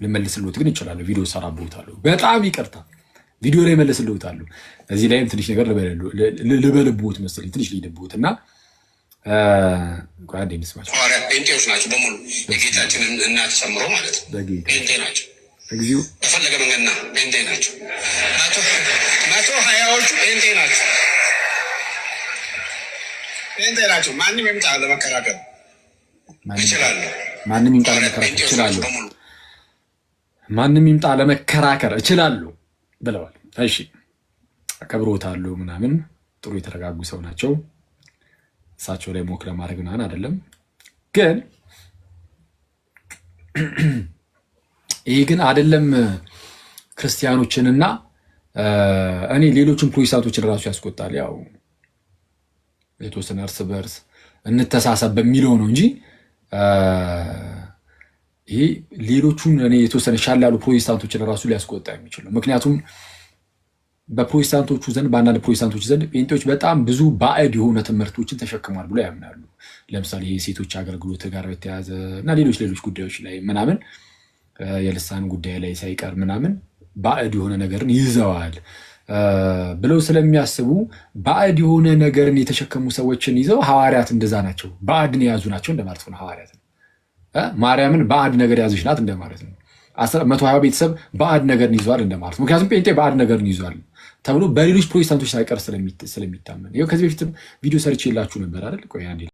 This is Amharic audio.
ልመልስልዎት ግን እችላለሁ። ቪዲዮ ሰራብዎታለሁ። በጣም ይቅርታ ቪዲዮ ላይ መልስልዎታለሁ። እዚህ ላይም ትንሽ ነገር ልበልብዎት መሰለኝ ትንሽ ልሂድብዎት እና ጓዴ እንስማቸው። ሐዋርያት ጴንጤዎች ናቸው በሙሉ የጌታችንን እናት ጨምሮ ማለት ነው። ጴንጤ ናቸው። እግዚኦ በፈለገ መንገድና ጴንጤ ናቸው። 120ዎቹ ጴንጤ ናቸው። ጴንጤ ናቸው። ማንም ይምጣ ለመከራከር ይችላሉ። ማንም ይምጣ ለመከራከር ይችላሉ። ማንም ይምጣ ለመከራከር እችላለሁ ብለዋል። እሺ አከብሮታለሁ ምናምን ጥሩ የተረጋጉ ሰው ናቸው። እሳቸው ላይ ሞክ ለማድረግ ምናምን አይደለም። ግን ይሄ ግን አይደለም ክርስቲያኖችንና እኔ ሌሎችን ፕሮቴስታንቶችን ራሱ ያስቆጣል። ያው የተወሰነ እርስ በርስ እንተሳሰብ በሚለው ነው እንጂ ይሄ ሌሎቹን እኔ የተወሰነ ሻል ያሉ ፕሮቴስታንቶችን ራሱ ሊያስቆጣ የሚችል ነው። ምክንያቱም በፕሮቴስታንቶቹ ዘንድ በአንዳንድ ፕሮቴስታንቶች ዘንድ ጴንጤዎች በጣም ብዙ ባዕድ የሆነ ትምህርቶችን ተሸክሟል ብሎ ያምናሉ። ለምሳሌ የሴቶች አገልግሎት ጋር በተያያዘ እና ሌሎች ጉዳዮች ላይ ምናምን የልሳን ጉዳይ ላይ ሳይቀር ምናምን ባዕድ የሆነ ነገርን ይዘዋል ብለው ስለሚያስቡ ባዕድ የሆነ ነገርን የተሸከሙ ሰዎችን ይዘው ሐዋርያት እንደዛ ናቸው፣ ባዕድን የያዙ ናቸው እንደማለት ነው። ሐዋርያት ማርያምን ባዕድ ነገር ያዘች ናት እንደማለት ነው። 120 ቤተሰብ ባዕድ ነገርን ይዟል እንደማለት ነው። ምክንያቱም ጴንጤ ባዕድ ነገርን ይዟል ተብሎ በሌሎች ፕሮቴስታንቶች ሳይቀር ስለሚታመን ይኸው ከዚህ በፊትም ቪዲዮ ሰርቼ የላችሁ ነበር አይደል? ቆይ አንዴ